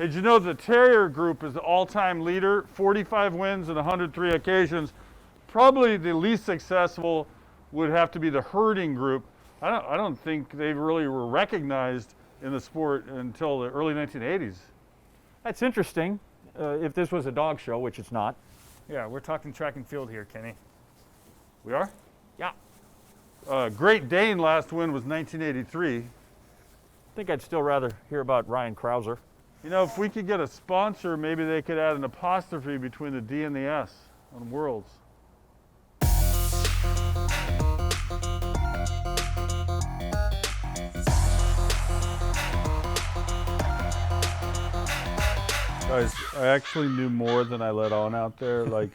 Hey, did you know the Terrier group is the all-time leader, 45 wins and 103 occasions. Probably the least successful would have to be the herding group. I don't think they really were recognized in the sport until the early 1980s. That's interesting. If this was a dog show, which it's not. Yeah, we're talking track and field here, Kenny. We are? Yeah. Great Dane last win was 1983. I think I'd still rather hear about Ryan Krauser. You know, if we could get a sponsor, maybe they could add an apostrophe between the D and the S on Worlds. Guys, I actually knew more than I let on out there. Like,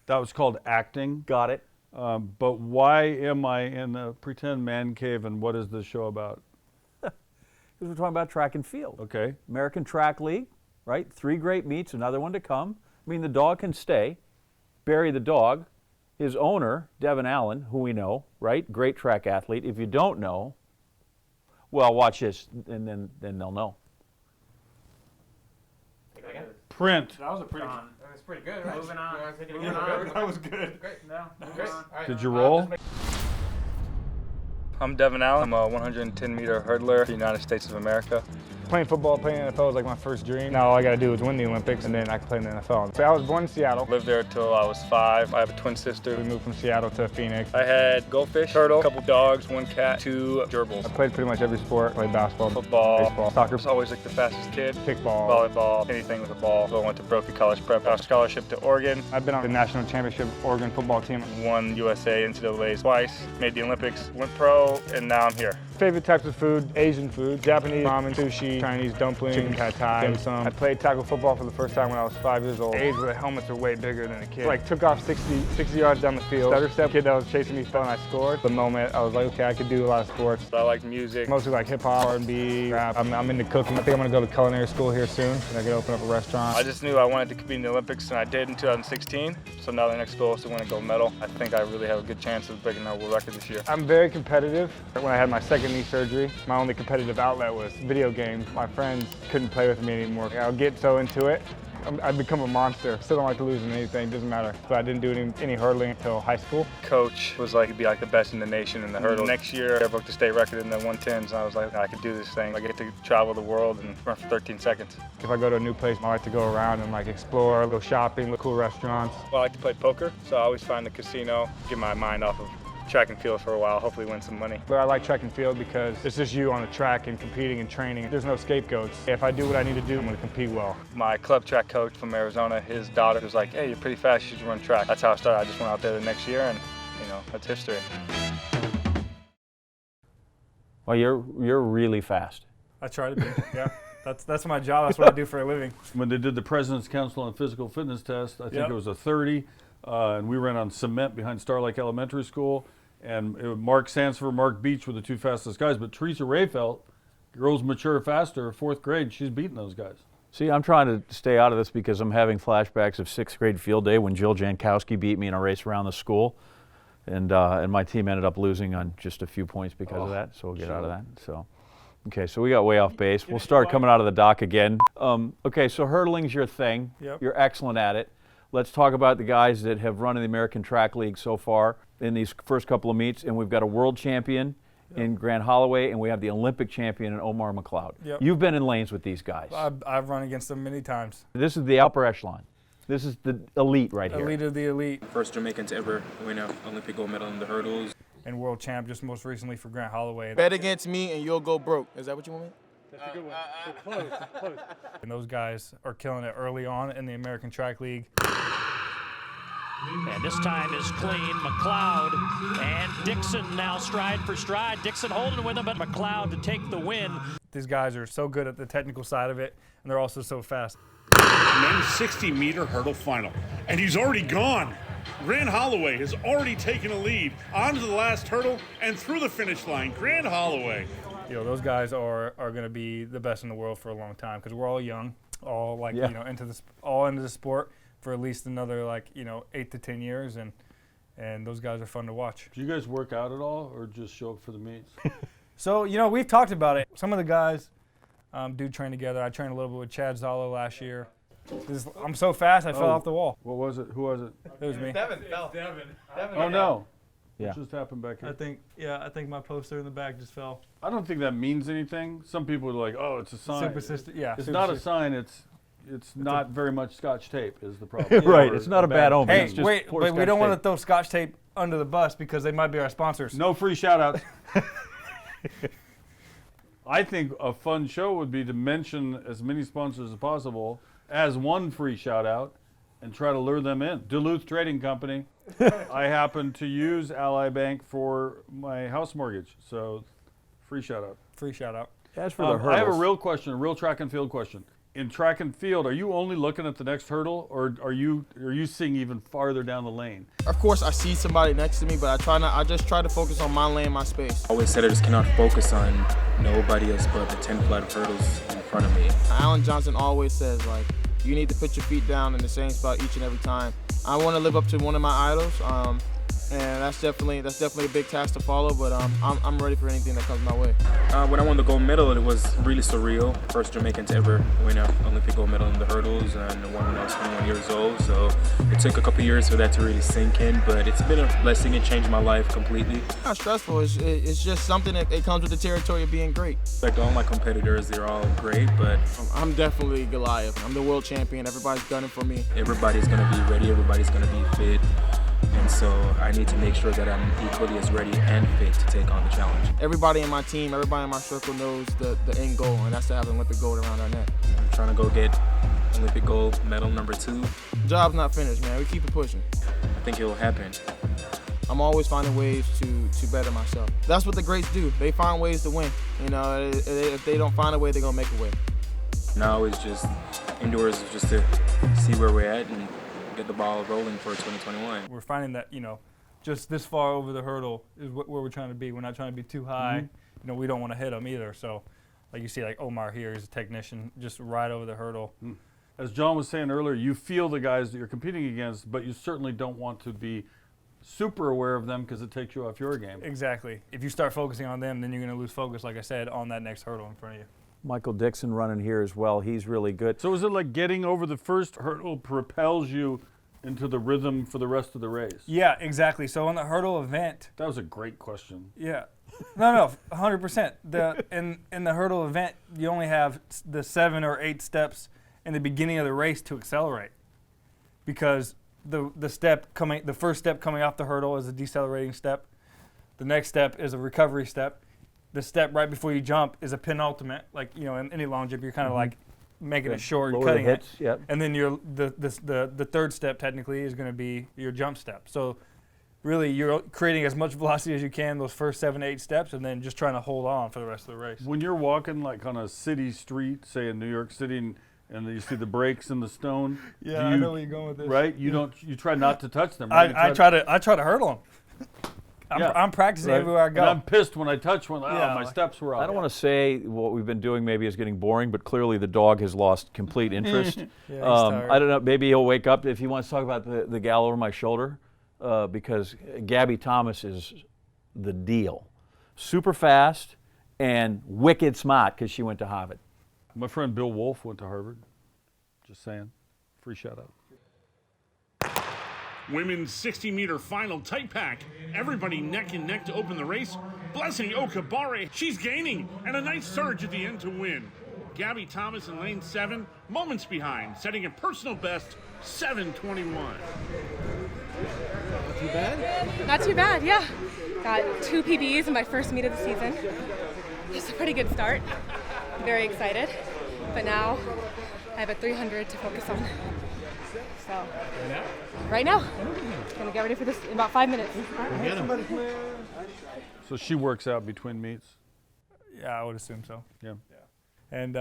that was called acting. Got it. But why am I in a pretend man cave, and what is this show about? Because we're talking about track and field. Okay. American Track League, right? 3 great meets, another one to come. I mean, the dog can stay. Barry the dog, his owner, Devin Allen, who we know, right? Great track athlete. If you don't know, well, watch this, and then they'll know. Print. That was pretty good, right? Moving on. That was good. Great. No, Great. Did you roll? I'm Devin Allen. I'm a 110-meter hurdler, the United States of America. Playing football, playing in the NFL was like my first dream. Now all I got to do is win the Olympics, and then I can play in the NFL. So I was born in Seattle. Lived there until I was 5. I have a twin sister. We moved from Seattle to Phoenix. I had goldfish, turtle, a couple dogs, 1 cat, 2 gerbils. I played pretty much every sport. Played basketball, Football, baseball, soccer, I was always like the fastest kid. kickball. Volleyball, anything with a ball. So I went to Brophy College Prep. Got a scholarship to Oregon. I've been on the national championship Oregon football team. Won USA NCAAs twice. Made the Olympics. Went pro, and now I'm here. Favorite types of food: Asian food, Japanese ramen, sushi, Chinese dumplings, chicken pad thai, dim sum. I played tackle football for the first time when I was 5 years old. Age where the helmets are way bigger than a kid. Like took off 60 yards down the field. Stutter step, kid that was chasing me fell and I scored. The moment I was like, okay, I could do a lot of sports. I like music. Mostly like hip hop, R&B, rap. I'm into cooking. I think I'm gonna go to culinary school here soon, and I can open up a restaurant. I just knew I wanted to compete in the Olympics, and I did in 2016. So now the next goal is to win a gold medal. I think I really have a good chance of breaking our world record this year. I'm very competitive. When I had my second knee surgery, my only competitive outlet was video games. My friends couldn't play with me anymore. I'll get so into it, I've become a monster. Still don't like to lose in anything, doesn't matter. But I didn't do any hurdling until high school. Coach was like, he'd be like the best in the nation in the hurdle. Next year, I broke the state record in the 110s, and I was like, I could do this thing. I get to travel the world and run for 13 seconds. If I go to a new place, I like to go around and like explore, go shopping, look cool restaurants. Well, I like to play poker, so I always find the casino, get my mind off of track and field for a while, hopefully win some money. But I like track and field because it's just you on the track and competing and training. There's no scapegoats. If I do what I need to do, I'm going to compete well. My club track coach from Arizona, his daughter was like, hey, you're pretty fast, you should run track. That's how I started. I just went out there the next year, and that's history. Well, you're really fast. I try to be, yeah. That's my job. That's what I do for a living. When they did the President's Council on Physical Fitness test, I think Yep. it was a 30, and we ran on cement behind Star Lake Elementary School, and Mark Sansford, Mark Beach were the 2 fastest guys, but Teresa Rayfelt, girls mature faster, 4th grade, she's beating those guys. See, I'm trying to stay out of this because I'm having flashbacks of 6th grade field day when Jill Jankowski beat me in a race around the school, and my team ended up losing on just a few points because of that, so we'll get out of that. So, okay, so we got way off base. We'll start coming out of the dock again. Okay, so hurdling's your thing. Yep. You're excellent at it. Let's talk about the guys that have run in the American Track League so far in these first couple of meets, and we've got a world champion in Grant Holloway, and we have the Olympic champion in Omar McLeod. Yep. You've been in lanes with these guys. I've run against them many times. This is the upper echelon. This is the elite right here. Elite of the elite. First Jamaican to ever win an Olympic gold medal in the hurdles. And world champ just most recently for Grant Holloway. Bet against me and you'll go broke. Is that what you want me? That's a good one. Close. And those guys are killing it early on in the American Track League. And this time is clean. McLeod and Dixon now stride for stride. Dixon holding with him, but McLeod to take the win. These guys are so good at the technical side of it, and they're also so fast. Men's 60-meter hurdle final, and he's already gone. Grant Holloway has already taken a lead onto the last hurdle and through the finish line. Grant Holloway. Those guys are going to be the best in the world for a long time because we're all young, all into the sport for at least another 8 to 10 years, and those guys are fun to watch. Do you guys work out at all, or just show up for the meets? So we've talked about it. Some of the guys do train together. I trained a little bit with Chad Zollo last year. I'm so fast, I fell off the wall. What was it? Who was it? It was me. Devin fell. Oh no. Yeah. What just happened back here? I think my poster in the back just fell. I don't think that means anything. Some people are like, oh, it's a sign. Super system, yeah. It's super not a system. sign. It's not very much Scotch tape is the problem. Right. Or It's not a bad omen. Hey, It's just wait, poor but we Scotch don't want to tape. throw Scotch tape under the bus because they might be our sponsors. No free shout-outs. I think a fun show would be to mention as many sponsors as possible as one free shout-out and try to lure them in. Duluth Trading Company. I happen to use Ally Bank for my house mortgage, so free shout-out. Free shout out. As for the hurdles, I have a real question, a real track and field question. In track and field, are you only looking at the next hurdle, or are you seeing even farther down the lane? Of course, I see somebody next to me, but I just try to focus on my lane, my space. Always said I just cannot focus on nobody else but the 10 flat of hurdles in front of me. Alan Johnson always says, like, you need to put your feet down in the same spot each and every time. I want to live up to one of my idols, and that's definitely a big task to follow. But I'm ready for anything that comes my way. When I won the gold medal, it was really surreal. First Jamaican to ever win an Olympic gold medal in the hurdles, and won when I was 21 years old. So it took a couple years for that to really sink in, but it's been a blessing. It changed my life completely. It's not stressful. It's just something that it comes with the territory of being great. Like all my competitors, they're all great, but I'm definitely Goliath. I'm the world champion. Everybody's gunning for me. everybody's going to be ready. Everybody's going to be fit. And so I need to make sure that I'm equally as ready and fit to take on the challenge. Everybody in my team, everybody in my circle knows the end goal, and that's to have an Olympic gold around our neck. I'm trying to go get Olympic gold medal number 2. Job's not finished, man. We keep it pushing. I think it will happen. I'm always finding ways to better myself. That's what the greats do. They find ways to win. You know, if they don't find a way, they're gonna make a way. Now it's just indoors, is just to see where we're at and get the ball rolling for 2021. We're finding that, just this far over the hurdle is where we're trying to be. We're not trying to be too high. We don't want to hit them either. So, like you see, like Omar here, he's a technician, just right over the hurdle. As John was saying earlier, you feel the guys that you're competing against, but you certainly don't want to be super aware of them because it takes you off your game. Exactly. If you start focusing on them, then you're going to lose focus, like I said, on that next hurdle in front of you. Michael Dixon running here as well. He's really good. So is it like getting over the first hurdle propels you into the rhythm for the rest of the race? Yeah, exactly. So on the hurdle event, That was a great question. yeah, no, 100%. In the hurdle event, you only have the 7 or 8 steps in the beginning of the race to accelerate, because the first step coming off the hurdle is a decelerating step. The next step is a recovery step. The step right before you jump is a penultimate. Like, in any long jump, you're kind of like making it short, Lower cutting the hits, it. yep. And then the third step technically is going to be your jump step. So really you're creating as much velocity as you can those first 7 to 8 steps, and then just trying to hold on for the rest of the race. When you're walking like on a city street, say in New York City, and you see the brakes in the stone, Yeah, I know where you're going with this. right? You try not to touch them. Right? I try to hurdle them. I'm practicing Right. everywhere I go. And I'm pissed when I touch one. Yeah, My steps were off. I don't want to say what we've been doing maybe is getting boring, but clearly the dog has lost complete interest. Yeah, he's tired. I don't know, maybe he'll wake up if he wants to talk about the gal over my shoulder, because Gabby Thomas is the deal. Super fast and wicked smart because she went to Harvard. My friend Bill Wolf went to Harvard. Just saying. Free shout out. Women's 60-meter final tight pack. Everybody neck and neck to open the race. Blessing Okabare, she's gaining, and a nice surge at the end to win. Gabby Thomas in lane 7, moments behind, setting a personal best, 7:21. Not too bad, yeah. Got 2 PBs in my first meet of the season. It's a pretty good start. Very excited. But now I have a 300 to focus on. So, right now, gonna get ready for this in about 5 minutes. So she works out between meets. Yeah, I would assume so. Yeah. And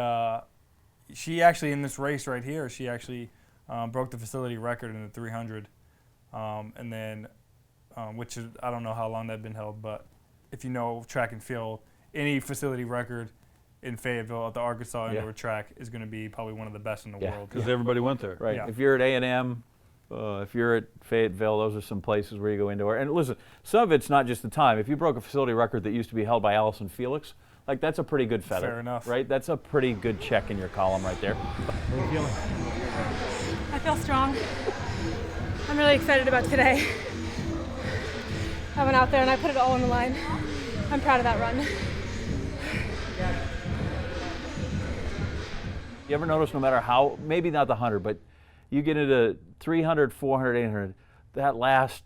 she actually, in this race right here, she actually broke the facility record in the 300. And then, which is, I don't know how long that's been held, but if you know track and field, any facility record in Fayetteville at the Arkansas Indoor Track is going to be probably one of the best in the world. Because everybody went there. Right. Yeah. If you're at A&M, if you're at Fayetteville, those are some places where you go indoor. And listen, some of it's not just the time. If you broke a facility record that used to be held by Allison Felix, Like, that's a pretty good feather. Fair enough. Right? That's a pretty good check in your column right there. How are you feeling? I feel strong. I'm really excited about today. I went out there and I put it all on the line. I'm proud of that run. You ever notice no matter how, maybe not the 100, but you get into 300, 400, 800, that last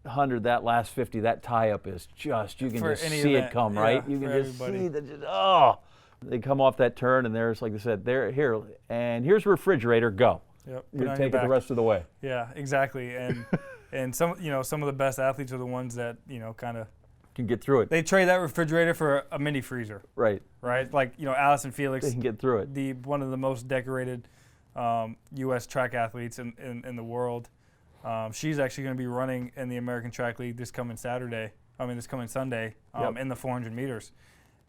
100, that last 50, that tie-up is just, you can For just any see event, it come, yeah, right? You can for just everybody. see oh. They come off that turn and there's, like I said, they're here, and here's refrigerator, go. Yep. You put on take your it the back. rest of the way. Yeah, exactly. And some of the best athletes are the ones that kind of Can get through it. they trade that refrigerator for a mini freezer. Right. Right. Like Allison Felix. They can get through it. One of the most decorated U.S. track athletes in the world. She's actually going to be running in the American Track League this coming Sunday in the 400 meters.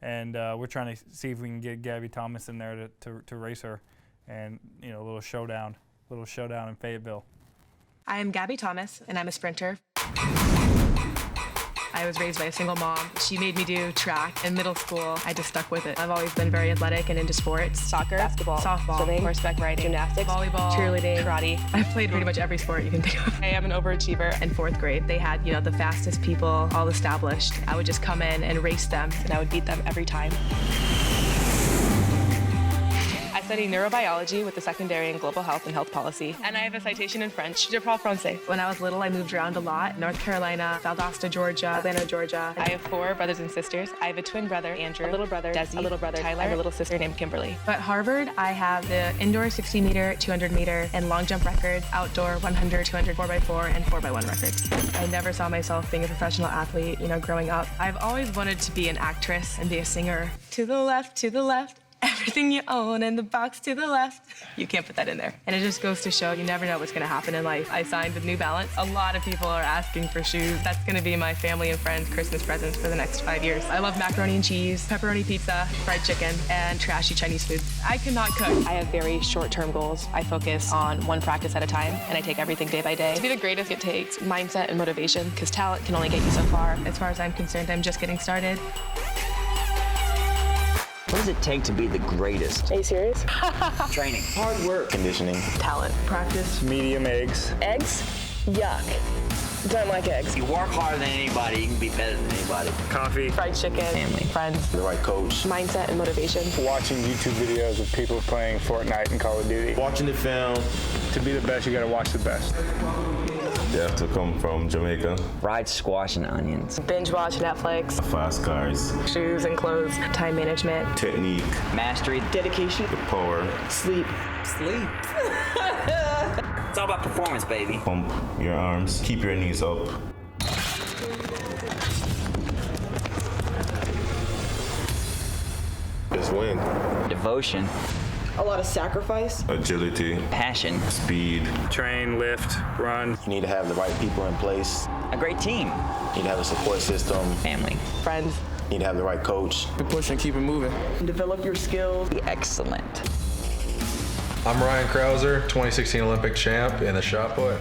And we're trying to see if we can get Gabby Thomas in there to race her, and a little showdown in Fayetteville. I am Gabby Thomas, and I'm a sprinter. I was raised by a single mom. She made me do track in middle school. I just stuck with it. I've always been very athletic and into sports. Soccer, basketball, softball, swimming, horseback riding, gymnastics, volleyball, cheerleading, karate. I've played pretty much every sport you can think of. I am an overachiever. In 4th grade, they had, the fastest people all established. I would just come in and race them, and I would beat them every time. I study neurobiology with a secondary in global health and health policy. And I have a citation in French. Je parle français. When I was little, I moved around a lot. North Carolina, Valdosta, Georgia, Atlanta, Georgia. I have 4 brothers and sisters. I have a twin brother, Andrew, a little brother, Desi, a little brother, Tyler, and a little sister named Kimberly. At Harvard, I have the indoor 60-meter, 200-meter, and long jump records, outdoor 100, 200, 4x4, and 4x1 records. I never saw myself being a professional athlete, growing up. I've always wanted to be an actress and be a singer. To the left, everything you own in the box to the left. You can't put that in there. And it just goes to show you never know what's gonna happen in life. I signed with New Balance. A lot of people are asking for shoes. That's gonna be my family and friends' Christmas presents for the next 5 years. I love macaroni and cheese, pepperoni pizza, fried chicken, and trashy Chinese food. I cannot cook. I have very short-term goals. I focus on one practice at a time, and I take everything day by day. To be the greatest, it takes mindset and motivation, because talent can only get you so far. As far as I'm concerned, I'm just getting started. What does it take to be the greatest? Are you serious? Training, hard work, conditioning, Talent. Practice, medium eggs. Eggs? Yuck. Don't like eggs. If you work harder than anybody, you can be better than anybody. Coffee. Fried chicken. Family. Friends. The right coach. Mindset and motivation. Watching YouTube videos of people playing Fortnite and Call of Duty. Watching the film. To be the best, you gotta watch the best. You have to come from Jamaica. Fried squash and onions. Binge watch Netflix. Fast cars. Shoes and clothes. Time management. Technique. Mastery. Dedication. The power. Sleep. Sleep. It's all about performance, baby. Pump your arms. Keep your knees up. Just win. Devotion. A lot of sacrifice. Agility. Passion. Speed. Train, lift, run. You need to have the right people in place. A great team. You need to have a support system. Family. Friends. You need to have the right coach. To push and keep it moving. Develop your skills. Be excellent. I'm Ryan Krauser, 2016 Olympic champ and the shot put.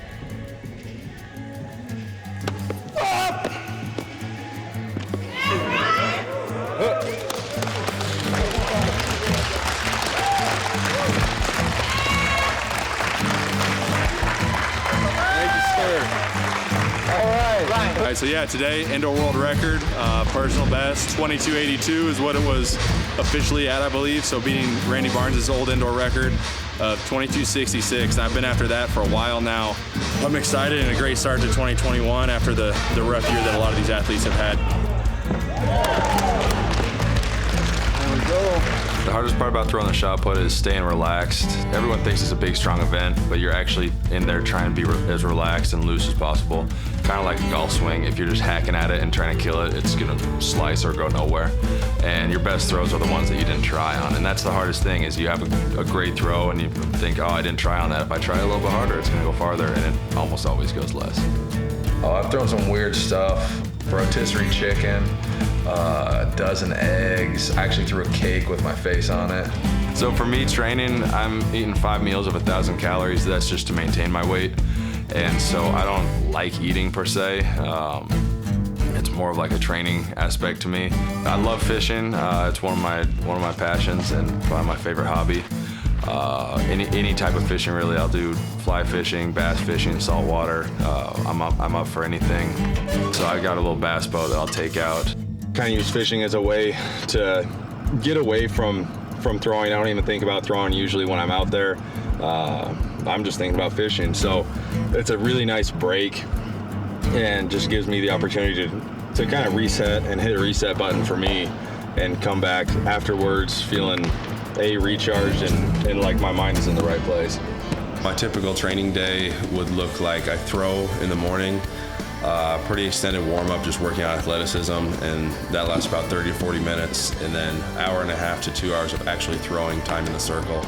All right, so yeah, today, indoor world record, personal best, 22:82 is what it was officially at, I believe. So beating Randy Barnes' old indoor record of 22:66. I've been after that for a while now. I'm excited and a great start to 2021 after the rough year that a lot of these athletes have had. There we go. The hardest part about throwing the shot put is staying relaxed. Everyone thinks it's a big, strong event, but you're actually in there trying to be as relaxed and loose as possible. Kind of like a golf swing. If you're just hacking at it and trying to kill it, it's going to slice or go nowhere. And your best throws are the ones that you didn't try on. And that's the hardest thing, is you have a great throw and you think, oh, I didn't try on that. If I try a little bit harder, it's going to go farther, and it almost always goes less. Oh, I've thrown some weird stuff. Rotisserie chicken, a dozen eggs. I actually threw a cake with my face on it. So for me, training, I'm eating 5 meals of 1,000 calories. That's just to maintain my weight. And so I don't like eating per se. It's more of like a training aspect to me. I love fishing. It's one of my passions and probably my favorite hobby. Any type of fishing really. I'll do fly fishing, bass fishing, saltwater. I'm up for anything. So I got a little bass boat that I'll take out. Kind of use fishing as a way to get away from throwing. I don't even think about throwing usually when I'm out there. I'm just thinking about fishing. So it's a really nice break and just gives me the opportunity to kind of reset and hit a reset button for me and come back afterwards feeling recharged and like my mind is in the right place. My typical training day would look like I throw in the morning, pretty extended warm-up, just working on athleticism, and that lasts about 30 to 40 minutes, and then hour and a half to 2 hours of actually throwing time in the circle.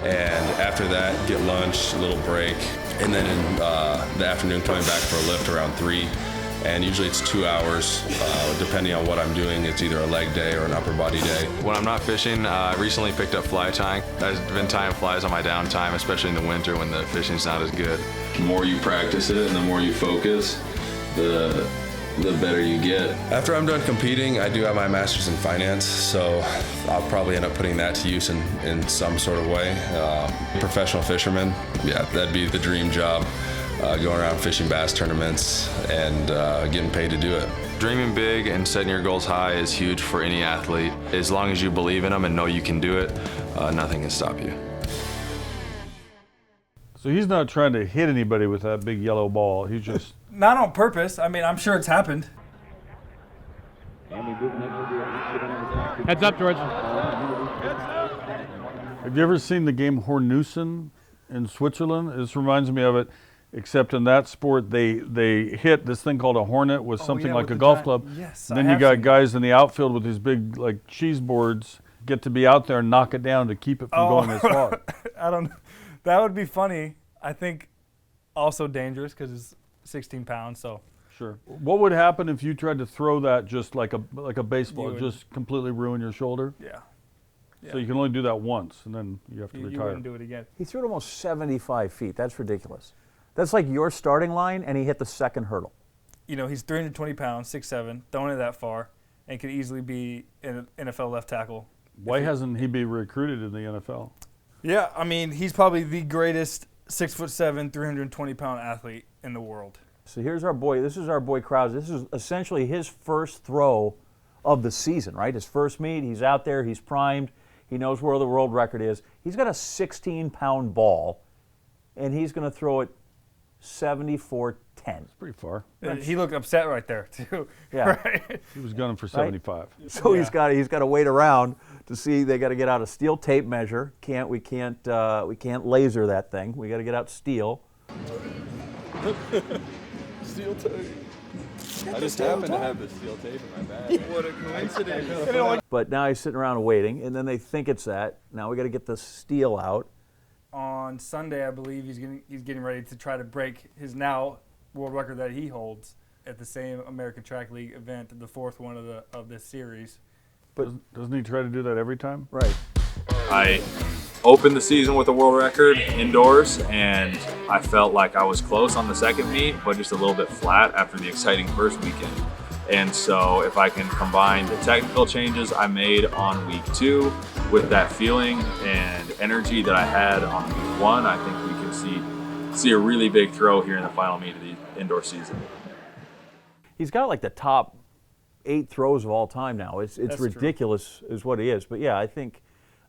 And after that, get lunch, a little break, and then in the afternoon coming back for a lift around 3. And usually it's 2 hours, depending on what I'm doing. It's either a leg day or an upper body day. When I'm not fishing, I recently picked up fly tying. I've been tying flies on my downtime, especially in the winter when the fishing's not as good. The more you practice it and the more you focus, the better you get. After I'm done competing, I do have my master's in finance, so I'll probably end up putting that to use in some sort of way. Professional fisherman, yeah, that'd be the dream job. Going around fishing bass tournaments and getting paid to do it. Dreaming big and setting your goals high is huge for any athlete. As long as you believe in them and know you can do it, nothing can stop you. So he's not trying to hit anybody with that big yellow ball. He's just... Not on purpose. I mean, I'm sure it's happened. Heads up, George. Have you ever seen the game Hornussen in Switzerland? This reminds me of it. Except in that sport, they hit this thing called a hornet with something like a golf club. Yes, and then you got guys in the outfield with these big like cheese boards get to be out there and knock it down to keep it from going as far. I don't know. That would be funny. I think also dangerous because it's 16 pounds. So sure. What would happen if you tried to throw that just like a baseball, just completely ruin your shoulder? Yeah. So you can only do that once, and then you have to retire. You wouldn't do it again. He threw it almost 75 feet. That's ridiculous. That's like your starting line, and he hit the second hurdle. You know, he's 320 pounds, 6'7", throwing it that far, and could easily be an NFL left tackle. Why hasn't he been recruited in the NFL? Yeah, I mean, he's probably the greatest 6'7", 320-pound athlete in the world. So here's our boy. This is our boy Krause. This is essentially his first throw of the season, right? His first meet. He's out there. He's primed. He knows where the world record is. He's got a 16-pound ball, and he's going to throw it 74-10. That's pretty far. He looked upset right there too. Yeah, right? He was gunning for 75. So he's got to wait around to see. They got to get out a steel tape measure. We can't laser that thing. We got to get out steel. Steel tape. I just happen to have the steel tape in my bag. What a coincidence. But now he's sitting around waiting, and then they think it's that. Now we got to get the steel out. On Sunday, I believe he's getting ready to try to break his now world record that he holds at the same American Track League event, the fourth one of this series. But doesn't he try to do that every time? Right. I opened the season with a world record indoors, and I felt like I was close on the second meet, but just a little bit flat after the exciting first weekend. And so if I can combine the technical changes I made on week 2 with that feeling and energy that I had on week 1, I think we can see a really big throw here in the final meet of the indoor season. He's got like the top 8 throws of all time now. It's ridiculous is what he is. But yeah, I think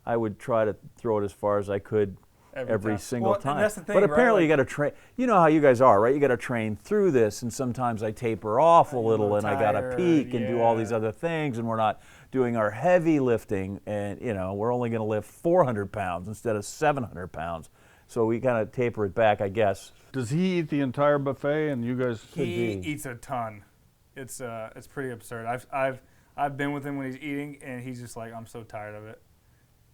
I would try to throw it as far as I could every single time. That's the thing, but apparently right? you got to train. You know how you guys are, right? You got to train through this, and sometimes I taper off a little, and I got to peak and do all these other things, and we're not doing our heavy lifting, and we're only going to lift 400 pounds instead of 700 pounds. So we kind of taper it back, I guess. Does he eat the entire buffet, and you guys? He eats a ton. It's pretty absurd. I've been with him when he's eating, and he's just like, I'm so tired of it.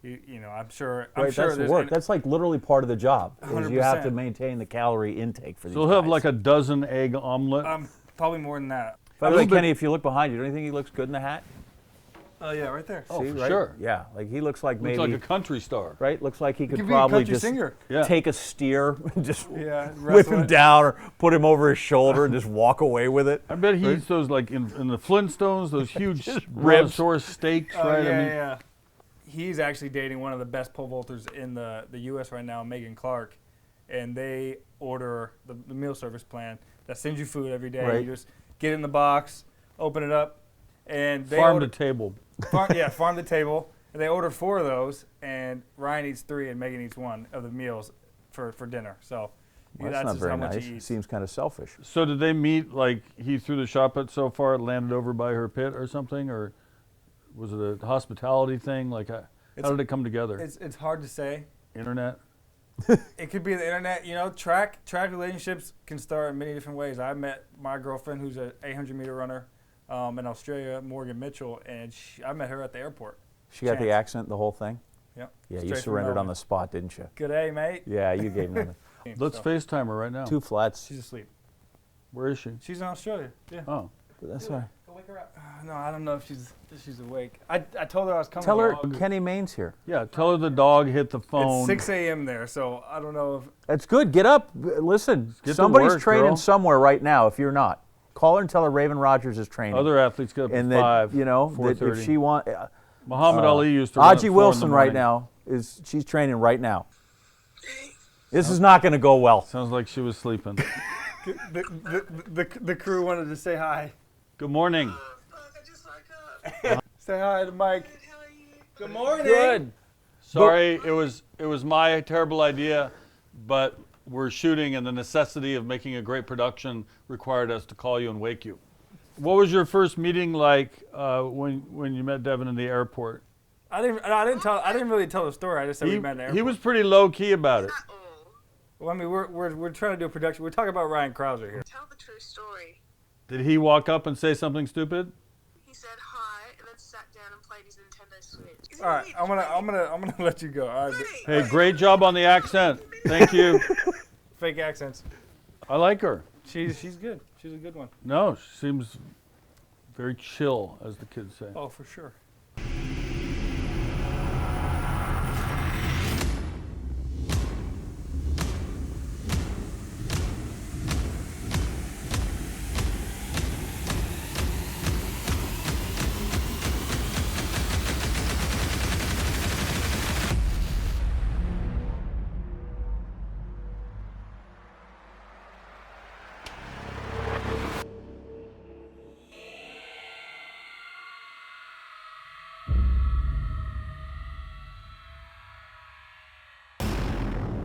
I'm sure. Right, that's the work. That's like literally part of the job. 100%. You have to maintain the calorie intake for these So he'll have like a dozen egg omelet? Probably more than that. By the way, Kenny, if you look behind you, don't you think he looks good in the hat? Oh yeah, right there. Oh, See, for right? sure. Yeah, like he looks like Looks maybe like a country star. right. Looks like he could could be a probably country just singer. Yeah. take a steer and just Yeah, whip wrestle him it. down or put him over his shoulder and just walk away with it. I bet he eats those like in the Flintstones, those huge ribs. brontosaurus steaks, Oh, right? yeah, I mean, yeah. He's actually dating one of the best pole vaulters in the U.S. right now, Megan Clark, and they order the meal service plan that sends you food every day. Right. You just get in the box, open it up, and they farm order, to table. farm to table. And they order 4 of those, and Ryan eats 3 and Megan eats 1 of the meals for dinner. So Well, that's that's not just very how much nice. he eats. Seems kind of selfish. So did they meet like he threw the shot put so far it landed over by her pit or something, or was it a hospitality thing? Like how did it come together? It's hard to say. Internet. It could be the internet. You know, track relationships can start in many different ways. I met my girlfriend, who's an 800-meter runner in Australia, Morgan Mitchell, and I met her at the airport. She got the accent, the whole thing. Yep. Yeah, Straight you from surrendered on Melbourne. the spot, didn't you? Good day, mate. Yeah, you gave nothing. Let's So, FaceTime her right now. 2 flats. she's asleep. Where is she? She's in Australia. Yeah. Oh. That's all right. Go wake her up. No, I don't know if she's awake. I told her I was coming. Tell her along. Kenny Maine's here. Yeah, tell her the dog hit the phone. It's 6 a.m. there, so I don't know if. That's good. Get up. Listen, Get to somebody's work, training girl. somewhere right now if you're not. Call her and tell her Raven Rogers is training. Other athletes get up and at 5. that, you know, that 4:30. if she want Muhammad Ali used to run at 4 Aji in the Wilson right morning. now she's training right now. This is not going to go well. Sounds like she was sleeping. The crew wanted to say hi. Good morning. Say hi to Mike. Good morning. Good. Sorry, it was my terrible idea, but we're shooting and the necessity of making a great production required us to call you and wake you. What was your first meeting like when you met Devin in the airport? I didn't really tell the story. I just said we met in the airport. He was pretty low key about it. Well, I mean, we're trying to do a production. We're talking about Ryan Krauser here. Tell the true story. Did he walk up and say something stupid? He said hi and then sat down and played his Nintendo Switch. All right, I'm gonna let you go. All right, Hey, great job on the accent. Thank you. fake accents. I like her. She's good. She's a good one. No, she seems very chill, as the kids say. Oh, for sure.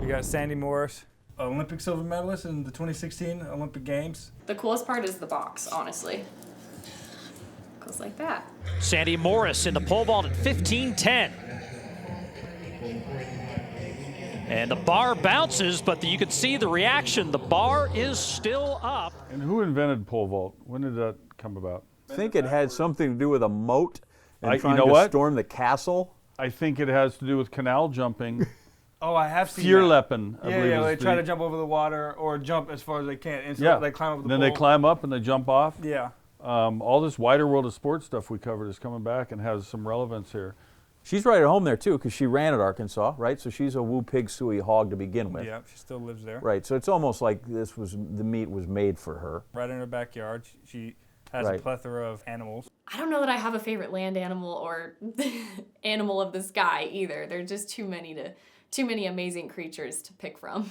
We got Sandy Morris, Olympic silver medalist in the 2016 Olympic Games. The coolest part is the box, honestly. Goes like that. Sandy Morris in the pole vault at 15:10. And the bar bounces, but you can see the reaction. The bar is still up. And who invented pole vault? When did that come about? I think it had something to do with a moat and trying you know to what? storm the castle. I think it has to do with canal jumping. Oh, I have seen Vierleppen, I Yeah, believe. yeah, is they try the- to jump over the water or jump as far as they can. And so Yeah. they climb over the then pole. they climb up and they jump off. Yeah. All this wider world of sports stuff we covered is coming back and has some relevance here. She's right at home there, too, because she ran at Arkansas, right? So she's a woo pig suey hog to begin with. Yeah, she still lives there. Right, so it's almost like the meat was made for her. Right in her backyard. She has Right. a plethora of animals. I don't know that I have a favorite land animal or animal of the sky either. There are just too many amazing creatures to pick from.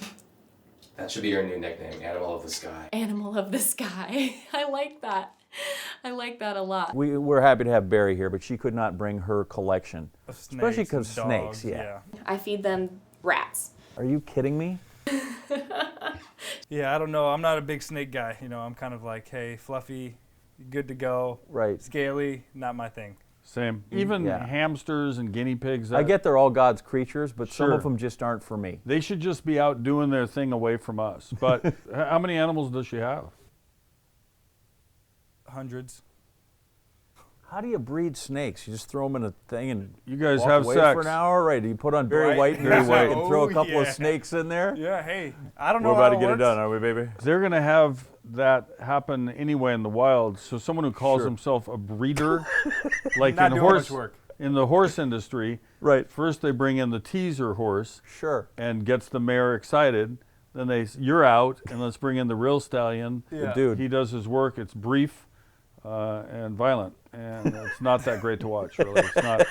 That should be your new nickname, Animal of the Sky. Animal of the sky. I like that. I like that a lot. We're happy to have Barry here, but she could not bring her collection. Of Especially snakes because and dogs, snakes, yeah. I feed them rats. Are you kidding me? Yeah, I don't know. I'm not a big snake guy. You know, I'm kind of like, hey, fluffy, good to go. Right. Scaly, not my thing. Same. Even Yeah. hamsters and guinea pigs. I get they're all God's creatures, but some Sure. of them just aren't for me. They should just be out doing their thing away from us. But how many animals does she have? Hundreds. How do you breed snakes? You just throw them in a thing and you guys walk have away sex for an hour, right? Do you put on Barry Right. White and Barry White and throw a Oh, couple of yeah. snakes in there? Yeah, hey, I don't know We're about how to get it works. done, are we, baby? They're going to have that happen anyway in the wild. So someone who calls Sure. himself a breeder, like Not in doing horse much work. in the horse industry, right? First they bring in the teaser horse, sure, and gets the mare excited. Then you're out, and let's bring in the real stallion. Yeah. The dude. He does his work. It's brief and violent, and it's not that great to watch. Really, it's not.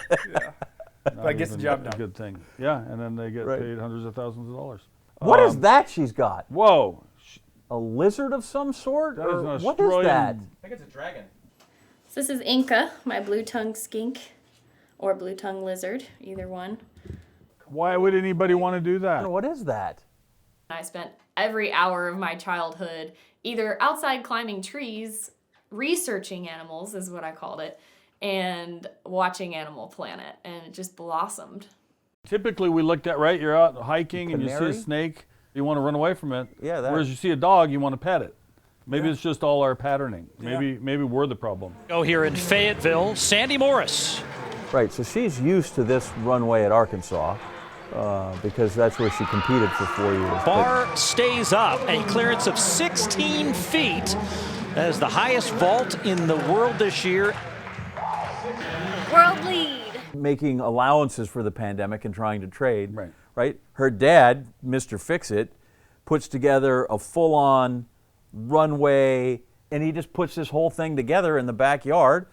But it gets the even job a done. good thing. Yeah, and then they get Right. paid hundreds of thousands of dollars. What is that she's got? Whoa. A lizard of some sort? That is Or an what is Australian- that? I think it's a dragon. So this is Inca, my blue-tongued skink, or blue-tongued lizard, either one. Why would anybody want to do that? What is that? I spent every hour of my childhood either outside climbing trees, researching animals is what I called it, and watching Animal Planet, and it just blossomed. Typically, we looked at, right, you're out hiking and you see a Canary? snake, you want to run away from it. Yeah, that. Whereas you see a dog, you want to pet it. Maybe it's just all our patterning. Maybe we're the problem. Go here in Fayetteville, Sandy Morris. Right, so she's used to this runway at Arkansas because that's where she competed for 4 years. Bar stays up, a clearance of 16 feet. That is the highest vault in the world this year. World lead! Making allowances for the pandemic and trying to trade. Right. Her dad, Mr. Fix-It, puts together a full-on runway, and he just puts this whole thing together in the backyard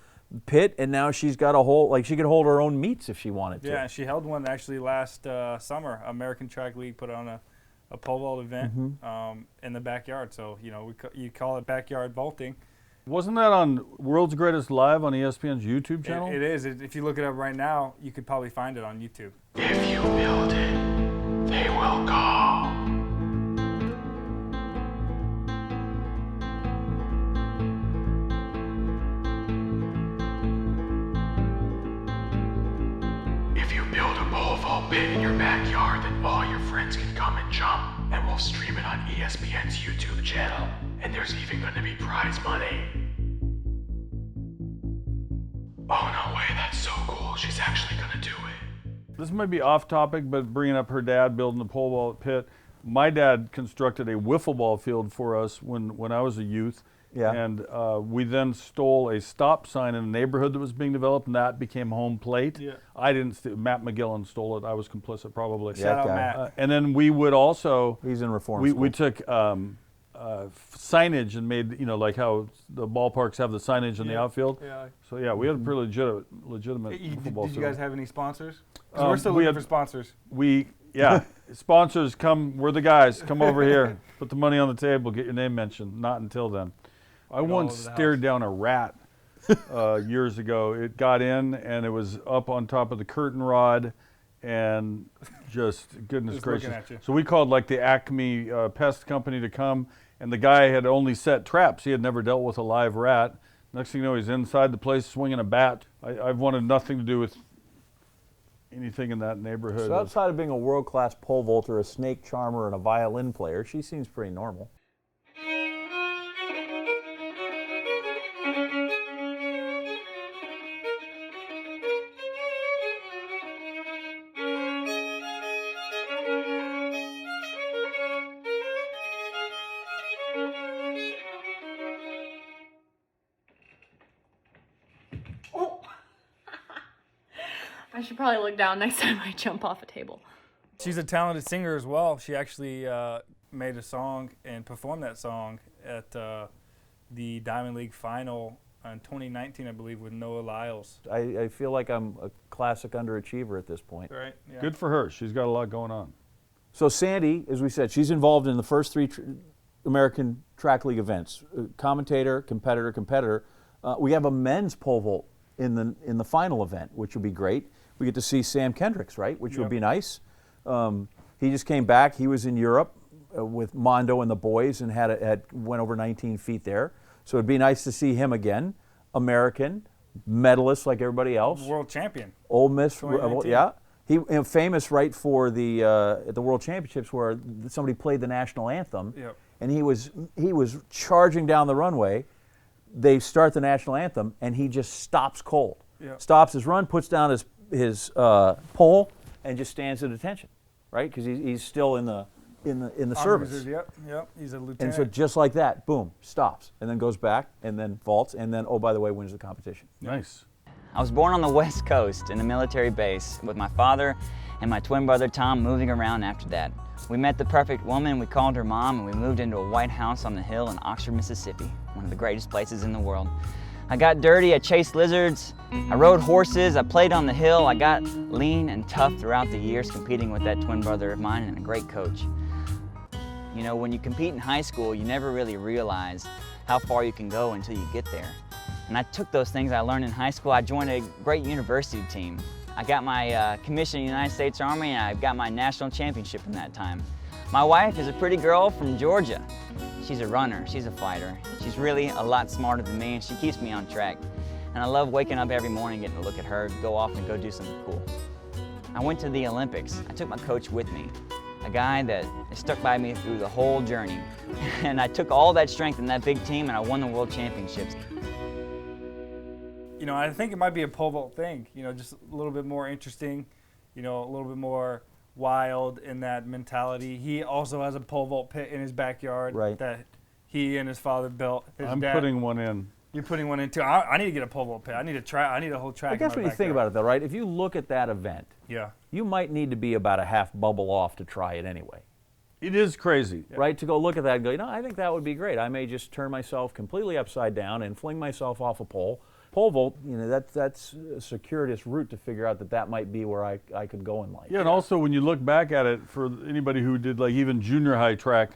pit, and now she's got a whole, like she could hold her own meets if she wanted to. Yeah, she held one actually last summer. American Track League put on a pole vault event in the backyard. So, you call it backyard vaulting. Wasn't that on World's Greatest Live on ESPN's YouTube channel? It is. If you look it up right now, you could probably find it on YouTube. If you build it, they will go. If you build a pole vault pit in your backyard, then all your friends can come and jump, and we'll stream it on ESPN's YouTube channel. And there's even going to be prize money. Oh, no way, that's so cool. She's actually going to do it. This might be off topic, but bringing up her dad building a pole vault pit. My dad constructed a wiffle ball field for us when I was a youth. Yeah. And we then stole a stop sign in a neighborhood that was being developed, and that became home plate. Yeah. I didn't. Matt McGillen stole it. I was complicit, probably. Shout out, Matt. And then we would also. He's in reform We school. took signage and made, like how the ballparks have the signage in the outfield. Yeah. So yeah, we had a pretty legitimate football Did field. you guys have any sponsors? 'Cause we're still looking for sponsors. Sponsors, come. We're the guys. Come over here. Put the money on the table. Get your name mentioned. Not until then. I once stared down a rat years ago. It got in and it was up on top of the curtain rod, and just goodness Just gracious. looking at you. So we called like the Acme pest company to come, and the guy had only set traps. He had never dealt with a live rat. Next thing you know, he's inside the place swinging a bat. I've wanted nothing to do with anything in that neighborhood. So outside of being a world-class pole vaulter, a snake charmer, and a violin player, she seems pretty normal. I should probably look down next time I jump off a table. She's a talented singer as well. She actually made a song and performed that song at the Diamond League final in 2019, I believe, with Noah Lyles. I feel like I'm a classic underachiever at this point. Right. Yeah. Good for her. She's got a lot going on. So Sandy, as we said, she's involved in the first three American Track League events. Commentator, competitor. We have a men's pole vault in the final event, which will be great. We get to see Sam Kendricks, right, which would be nice. He just came back. He was in Europe with Mondo and the boys and went over 19 feet there. So it'd be nice to see him again. American, medalist like everybody else. World champion. Ole Miss, 2019. yeah. He famous right for the at the World Championships where somebody played the national anthem, Yep. and he was charging down the runway, they start the national anthem, and he just stops cold. Yeah. Stops his run, puts down his pole, and just stands at attention, right? Because he's still in the service. Reserve, yep. He's a lieutenant. And so just like that, boom, stops, and then goes back, and then vaults, and then, oh, by the way, wins the competition. Nice. I was born on the West Coast in a military base with my father and my twin brother Tom moving around after that. We met the perfect woman, we called her mom, and we moved into a white house on the hill in Oxford, Mississippi, one of the greatest places in the world. I got dirty, I chased lizards, I rode horses, I played on the hill, I got lean and tough throughout the years competing with that twin brother of mine and a great coach. You know, when you compete in high school, you never really realize how far you can go until you get there. And I took those things I learned in high school. I joined a great university team. I got my commission in the United States Army, and I got my national championship in that time. My wife is a pretty girl from Georgia. She's a runner, she's a fighter. She's really a lot smarter than me, and she keeps me on track. And I love waking up every morning, getting to look at her, go off and go do something cool. I went to the Olympics. I took my coach with me, a guy that stuck by me through the whole journey. And I took all that strength in that big team, and I won the world championships. You know, I think it might be a pole vault thing, you know, just a little bit more interesting, you know, a little bit more wild in that mentality. He also has a pole vault pit in his backyard that he and his father built. I'm putting one in. You're putting one in too. I need to get a pole vault pit. I need a whole track. I guess when you think about it though, right? If you look at that event, you might need to be about a half bubble off to try it anyway. It is crazy. Right? To go look at that and go, you know, I think that would be great. I may just turn myself completely upside down and fling myself off a pole. Pole vault, you know, that's a circuitous route to figure out that might be where I could go in life. Yeah, and also when you look back at it, for anybody who did like even junior high track,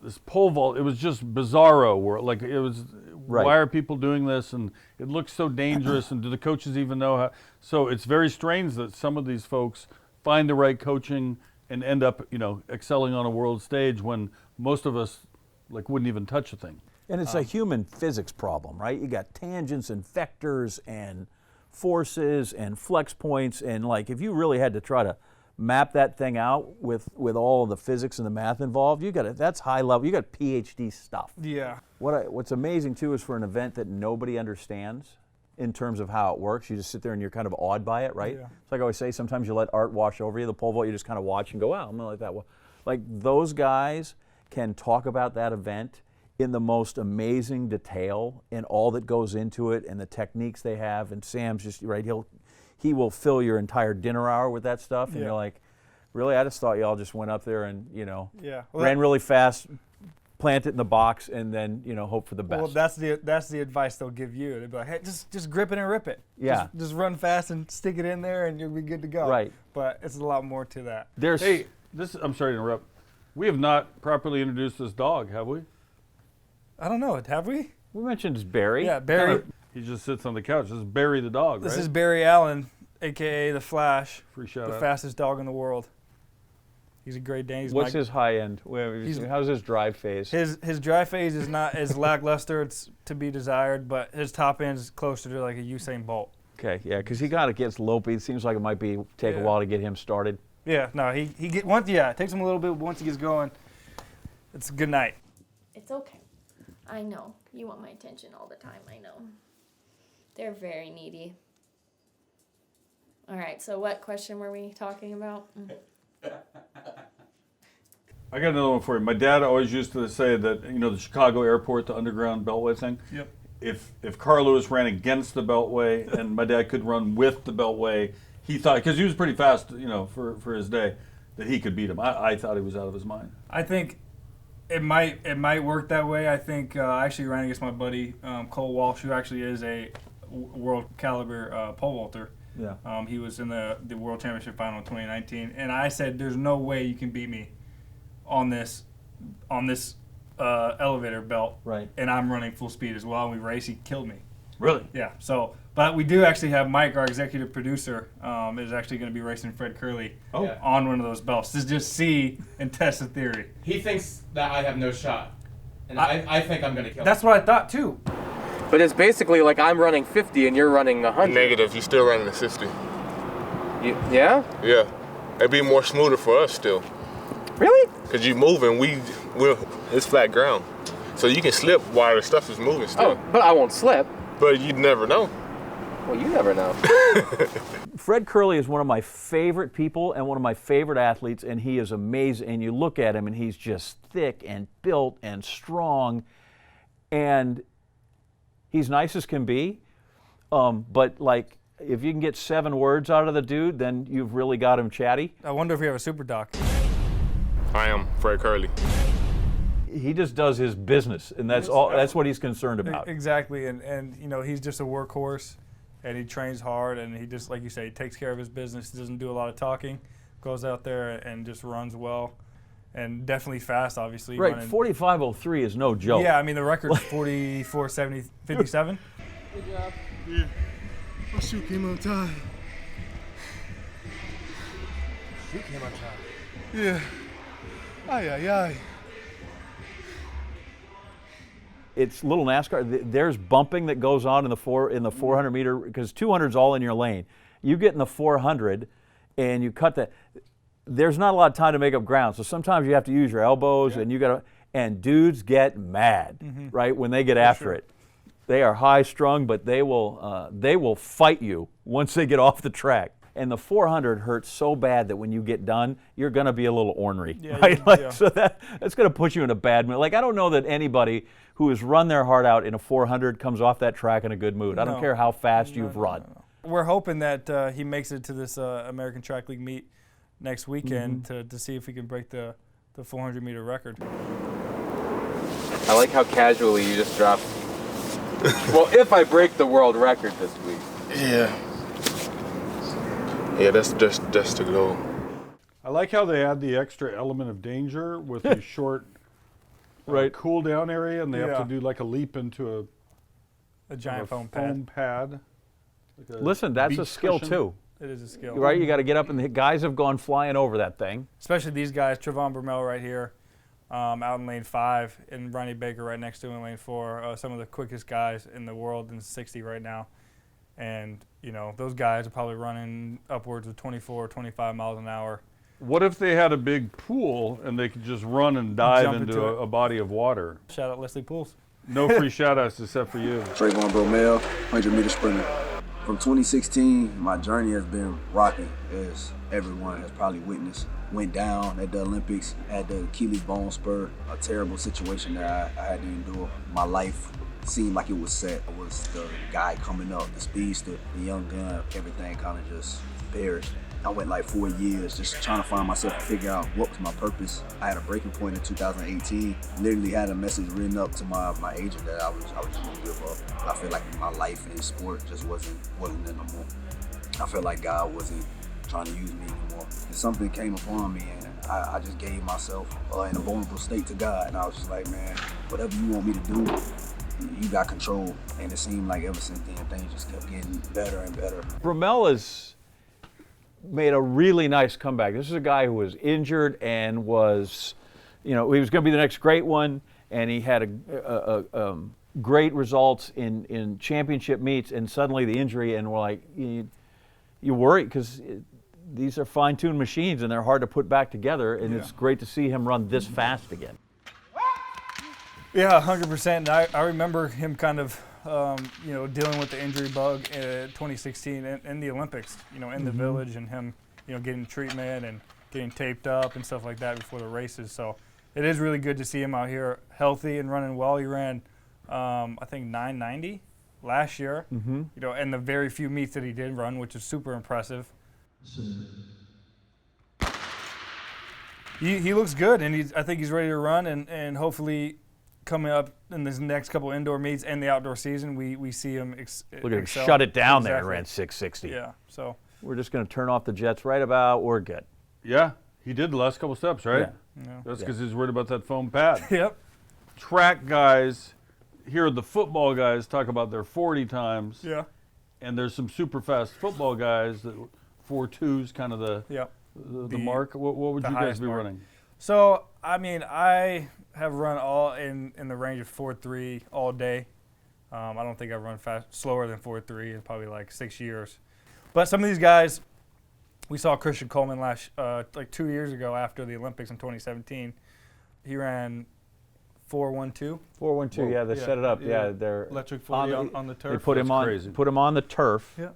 this pole vault, it was just bizarro. Like it was, why are people doing this? And it looks so dangerous. And do the coaches even know how? So it's very strange that some of these folks find the right coaching and end up, you know, excelling on a world stage when most of us like wouldn't even touch a thing. And it's a human physics problem, right? You got tangents and vectors and forces and flex points, and like if you really had to try to map that thing out with all of the physics and the math involved, that's high level. You got PhD stuff. Yeah. What's amazing too is for an event that nobody understands in terms of how it works, you just sit there and you're kind of awed by it, right? Yeah. It's like I always say, sometimes you let art wash over you. The pole vault, you just kind of watch and go, wow, I'm gonna let that. Like those guys can talk about that event in the most amazing detail and all that goes into it and the techniques they have. And Sam's just, right, he will fill your entire dinner hour with that stuff. And you're like, really? I just thought y'all just went up there and, you know, ran really fast, plant it in the box, and then, you know, hope for the best. Well, that's the advice they'll give you. They'll be like, hey, just grip it and rip it. Yeah. Just run fast and stick it in there and you'll be good to go. Right. But it's a lot more to that. Hey, I'm sorry to interrupt. We have not properly introduced this dog, have we? I don't know. Have we? We mentioned Barry. Yeah, Barry. He just sits on the couch. This is Barry the dog, right? This is Barry Allen, a.k.a. the Flash. Free shout the out. Fastest dog in the world. He's a Great Dane. What's his high end? How's his drive phase? His drive phase is not as lackluster. It's to be desired, but his top end is closer to like a Usain Bolt. Okay, yeah, because he kind of gets lopey. It seems like it might take a while to get him started. Yeah, no, it takes him a little bit. Once he gets going, it's a good night. It's okay. I know. You want my attention all the time. I know. They're very needy. All right, so what question were we talking about? I got another one for you. My dad always used to say that, you know, the Chicago airport, the underground beltway thing. Yep. If Carl Lewis ran against the beltway and my dad could run with the beltway, he thought, because he was pretty fast, you know, for his day, that he could beat him. I thought he was out of his mind. I think it might work that way. I think I actually ran against my buddy Cole Walsh, who actually is a world caliber pole vaulter. Yeah. He was in the World Championship final in 2019, and I said, "There's no way you can beat me on this elevator belt." Right. And I'm running full speed as well. And we raced. He killed me. Really? Yeah. So, but we do actually have Mike, our executive producer, is actually going to be racing Fred Curley on one of those belts to just see and test the theory. He thinks that I have no shot, and I think I'm going to kill him. That's what I thought too. But it's basically like I'm running 50 and you're running 100. Negative, you're still running the 60. Yeah? Yeah. It'd be more smoother for us still. Really? Because you moving, it's flat ground. So you can slip while the stuff is moving still. Oh, but I won't slip. But you'd never know. Well, you never know. Fred Curley is one of my favorite people and one of my favorite athletes, and he is amazing. And you look at him, and he's just thick and built and strong, and he's nice as can be. But like, if you can get 7 words out of the dude, then you've really got him chatty. I wonder if we have a super doc. I am Fred Curley. He just does his business, and that's all. That's what he's concerned about. Exactly, and you know, he's just a workhorse, and he trains hard, and he just, like you say, he takes care of his business. He doesn't do a lot of talking, goes out there and just runs well, and definitely fast, obviously. Right, 45:03 is no joke. Yeah, I mean the record's 44:57. Good job. Yeah. My shoe came on time. Shoe came on time. Yeah. Ay, ay, ay. It's little NASCAR. There's bumping that goes on in the 400 meter, because 200's all in your lane. You get in the 400 and you cut that. There's not a lot of time to make up ground, so sometimes you have to use your elbows, and you got to. And dudes get mad, right, when they get after it. They are high strung, but they will fight you once they get off the track. And the 400 hurts so bad that when you get done, you're going to be a little ornery, right? So that's going to put you in a bad mood. Like, I don't know that anybody who has run their heart out in a 400 comes off that track in a good mood. I don't care how fast you've run. We're hoping that he makes it to this American Track League meet next weekend to see if he can break the 400-meter record. I like how casually you just dropped. Well, if I break the world record this week. Yeah. Yeah, that's the goal. I like how they add the extra element of danger with the short cool down area, and they have to do like a leap into a giant foam pad. Like Listen, that's a skill cushion. too. It is a skill. Right, you got to get up, and the guys have gone flying over that thing. Especially these guys, Trevon Brumell right here, out in lane 5, and Ronnie Baker right next to him in lane 4. Some of the quickest guys in the world in 60 right now. And, you know, those guys are probably running upwards of 24, 25 miles an hour. What if they had a big pool and they could just run and dive Jump into into a body of water? Shout out Leslie Pools. No free shout-outs except for you. Trevon Brumell, 100-meter sprinter. From 2016, my journey has been rocking, as everyone has probably witnessed. Went down at the Olympics, had the Achilles bone spur, a terrible situation that I had to endure. My life seemed like it was set. I was the guy coming up, the speedster, the young gun, everything kind of just perished. I went like 4 years just trying to find myself and figure out what was my purpose. I had a breaking point in 2018. Literally had a message written up to my agent that I was just gonna give up. I feel like my life in sport just wasn't there no more. I felt like God wasn't trying to use me anymore. And something came upon me, and I just gave myself in a vulnerable state to God. And I was just like, man, whatever you want me to do, you got control. And it seemed like ever since then, things just kept getting better and better. Brumell has made a really nice comeback. This is a guy who was injured and was, you know, he was going to be the next great one, and he had a great results in championship meets, and suddenly the injury, and we're like, you worry, because these are fine-tuned machines, and they're hard to put back together, and it's great to see him run this fast again. Yeah, 100%. And I remember him kind of, you know, dealing with the injury bug in 2016 in the Olympics, you know, in the village, and him, you know, getting treatment and getting taped up and stuff like that before the races. So it is really good to see him out here healthy and running well. He ran, I think, 990 last year, you know, and the very few meets that he did run, which is super impressive. He looks good, and I think he's ready to run, and hopefully coming up in this next couple indoor meets and the outdoor season, we see him Look at him excel. shut it down there and ran 660. Yeah, so we're just going to turn off the jets right about. We're good. Yeah, he did the last couple steps, right? Yeah. That's because he's worried about that foam pad. Yep. Track guys, here the football guys talk about their 40 times. Yeah. And there's some super fast football guys that 4.2's kind of the mark. What would you guys be running? So, I mean, I have run all in the range of 4.3 all day. I don't think I've run slower than 4.3 in probably like 6 years. But some of these guys, we saw Christian Coleman like 2 years ago after the Olympics in 2017. He ran 4-1-2. 4-1-2. Yeah, they set it up. Yeah, they're electric 40 on the turf. They put him on the turf. Yeah.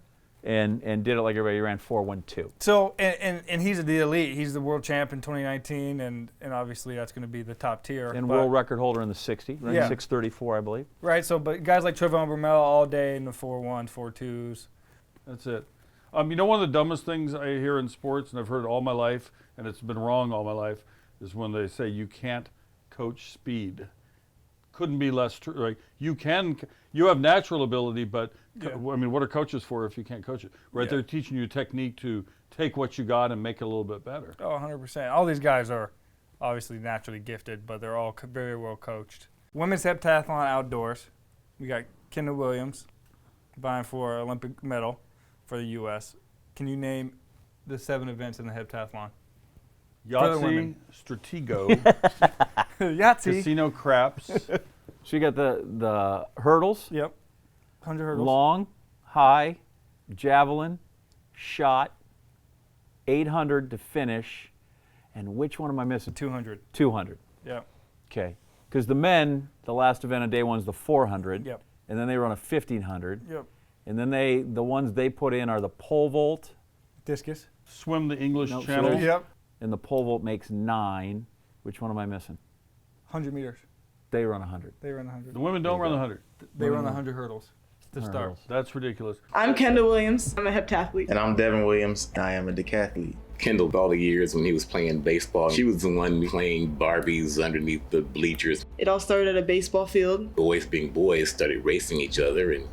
And did it like everybody ran 4-1-2. So and he's the elite. He's the world champ in 2019, and obviously that's going to be the top tier. And world record holder in the 60, right? Yeah. 6:34, I believe. Right. So, but guys like Trevon Brumell all day in the 4-1s, 4-2s. That's it. You know, one of the dumbest things I hear in sports, and I've heard it all my life, and it's been wrong all my life, is when they say you can't coach speed. Couldn't be less true. Like you have natural ability, but I mean, what are coaches for if you can't coach it? Right? They're teaching you a technique to take what you got and make it a little bit better. Oh, 100%. All these guys are obviously naturally gifted, but they're all very well coached. Women's heptathlon outdoors, we got Kendall Williams vying for an Olympic medal for the U.S. Can you name the 7 events in the heptathlon? Yahtzee, Stratego, Yahtzee, Casino Craps. So you got the hurdles. Yep. 100 hurdles. Long, high, javelin, shot, 800 to finish, and which one am I missing? 200. 200. Yep. Okay. Because the men, the last event on day 1 is the 400. Yep. And then they run a 1500. Yep. And then the ones they put in are the pole vault. Discus. Swim the English Channel. Yep. And the pole vault makes 9. Which one am I missing? 100 meters. They run 100. They run 100. The women don't run 100. They run 100 hurdles to start. That's ridiculous. I'm Kendall Williams. I'm a heptathlete. And I'm Devin Williams. I am a decathlete. Kendall, all the years when he was playing baseball, she was the one playing Barbies underneath the bleachers. It all started at a baseball field. Boys being boys started racing each other, and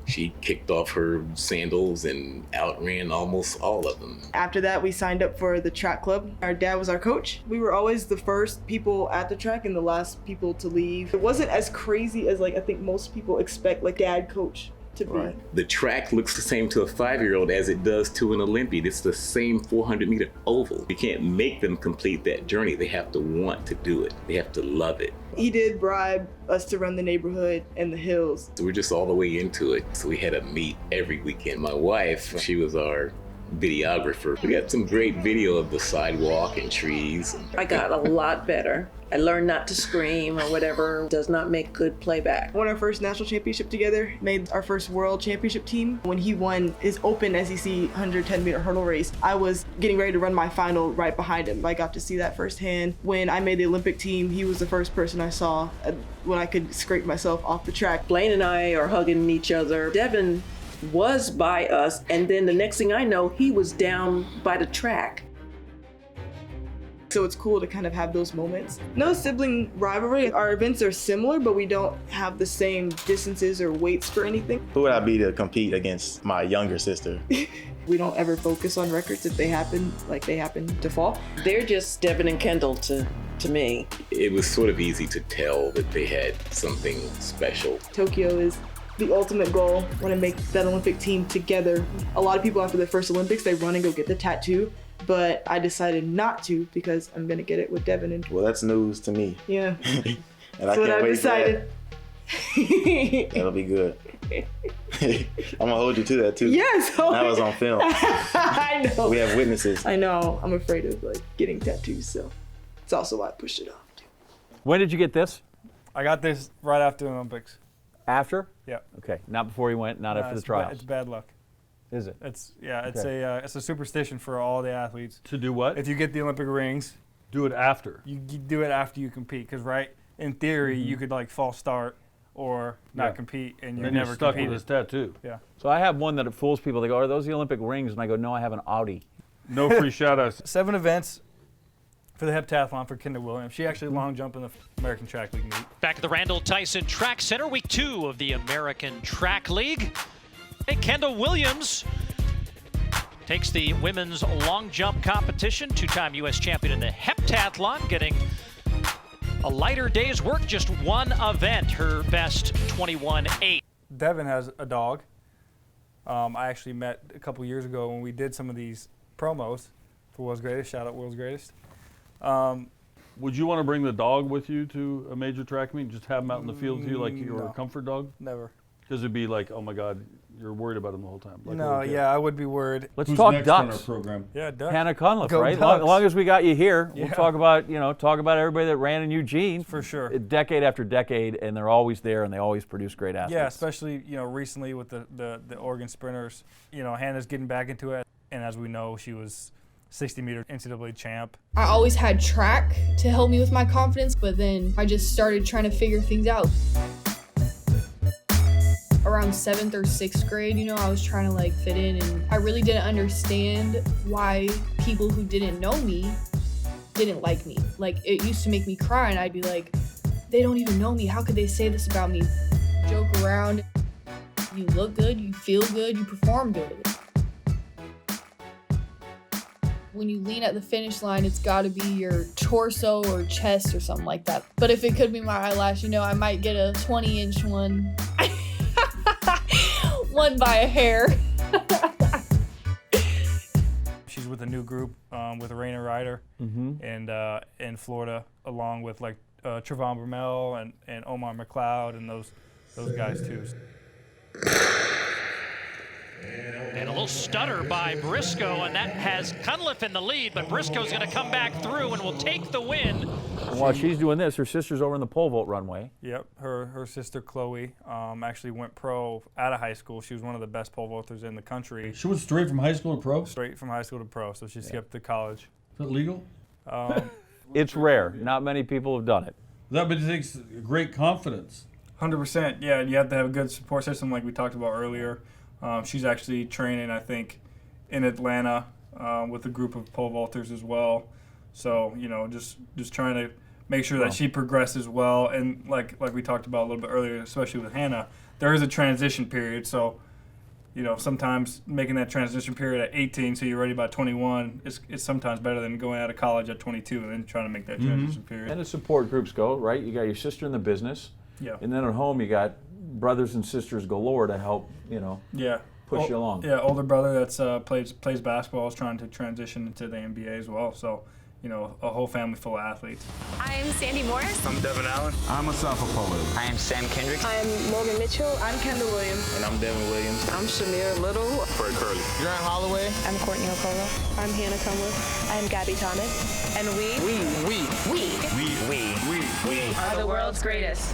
she kicked off her sandals and outran almost all of them. After that, we signed up for the track club. Our dad was our coach. We were always the first people at the track and the last people to leave. It wasn't as crazy as I think most people expect dad coach to be. Right. The track looks the same to a 5-year-old as it does to an Olympian. It's the same 400-meter oval. You can't make them complete that journey. They have to want to do it. They have to love it. He did bribe us to run the neighborhood and the hills. So we're just all the way into it. So we had a meet every weekend. My wife, she was our videographer. We got some great video of the sidewalk and trees. I got a lot better. I learned not to scream or whatever. Does not make good playback. Won our first national championship together, made our first world championship team. When he won his open SEC 110-meter hurdle race, I was getting ready to run my final right behind him. I got to see that firsthand. When I made the Olympic team, he was the first person I saw when I could scrape myself off the track. Blaine and I are hugging each other. Devin was by us, and then the next thing I know, he was down by the track. So it's cool to kind of have those moments. No sibling rivalry. Our events are similar, but we don't have the same distances or weights for anything. Who would I be to compete against my younger sister? We don't ever focus on records if they happen to fall. They're just Devin and Kendall to me. It was sort of easy to tell that they had something special. Tokyo is the ultimate goal. I want to make that Olympic team together. A lot of people after their first Olympics, they run and go get the tattoo. But I decided not to because I'm gonna get it with Devin. Well, that's news to me. Yeah. And that's what I've decided. That'll be good. I'm gonna hold you to that too. Yes. That was on film. I know. We have witnesses. I know. I'm afraid of getting tattoos, so it's also why I pushed it off. When did you get this? I got this right after the Olympics. After? Yeah. Okay. Not before you went. Not after the trials. It's bad luck. Is it? It's a superstition for all the athletes. To do what? If you get the Olympic rings, do it after. You do it after you compete, because in theory you could false start or not compete, and you never stuck competed. with his tattoo. Yeah. So I have one that it fools people. They go, "Are those the Olympic rings?" And I go, "No, I have an Audi." No free shout-outs. 7 events for the heptathlon for Kendall Williams. She actually long jump in the American Track League meet. Back at the Randall Tyson Track Center, week 2 of the American Track League. Hey, Kendall Williams takes the women's long jump competition, 2-time U.S. champion in the heptathlon, getting a lighter day's work, just one event, her best 21.8. Devin has a dog. I actually met a couple years ago when we did some of these promos for World's Greatest. Shout out World's Greatest. Would you want to bring the dog with you to a major track meet and just have him out in the field with you like your comfort dog? Never. Because it'd be like, oh my God, you're worried about him the whole time. Like No, yeah, I would be worried. Let's talk next ducks. on our program? Yeah, ducks. Hannah Cunliffe, Go right? Ducks. As long as we got you here, we'll Yeah. talk about everybody that ran in Eugene for sure, decade after decade, and they're always there and they always produce great athletes. Yeah, especially recently with the Oregon sprinters. Hannah's getting back into it, and as we know, she was 60-meter NCAA champ. I always had track to help me with my confidence, but then I just started trying to figure things out. Around 7th or 6th grade, I was trying to like fit in, and I really didn't understand why people who didn't know me didn't like me. Like, it used to make me cry, and I'd be like, they don't even know me. How could they say this about me? Joke around. You look good, you feel good, you perform good. When you lean at the finish line, it's got to be your torso or chest or something like that. But if it could be my eyelash, I might get a 20-inch one. One by a hair. She's with a new group with Raina Ryder and in Florida, along with like Trevon Brumell and Omar McLeod and those guys too. And a little stutter by Briscoe, and that has Cunliffe in the lead, but Briscoe's going to come back through and will take the win. And while she's doing this, her sister's over in the pole vault runway. Yep, her sister Chloe actually went pro out of high school. She was one of the best pole vaulters in the country. She went straight from high school to pro? Straight from high school to pro, so she skipped to college. Is that legal? It's rare. Not many people have done it. But it takes great confidence. 100%, yeah, and you have to have a good support system like we talked about earlier. She's actually training, I think, in Atlanta with a group of pole vaulters as well. So, just trying to make sure that she progresses well. And like we talked about a little bit earlier, especially with Hannah, there is a transition period. So, sometimes making that transition period at 18 so you're ready by 21 is sometimes better than going out of college at 22 and then trying to make that transition period. And the support groups go, right? You got your sister in the business. Yeah. And then at home you got brothers and sisters galore to help, push you along. Yeah, older brother that's plays basketball is trying to transition into the NBA as well. So, a whole family full of athletes. I'm Sandy Morris. I'm Devin Allen. I'm Asafa Pollard. I am Sam Kendrick. I'm Morgan Mitchell. I'm Kendall Williams. And I'm Devin Williams. I'm Shamir Little. Fred Curley. Grant Holloway. I'm Courtney Okolo. I'm Hannah Cunliffe. I'm Gabby Thomas. And we are the world's greatest.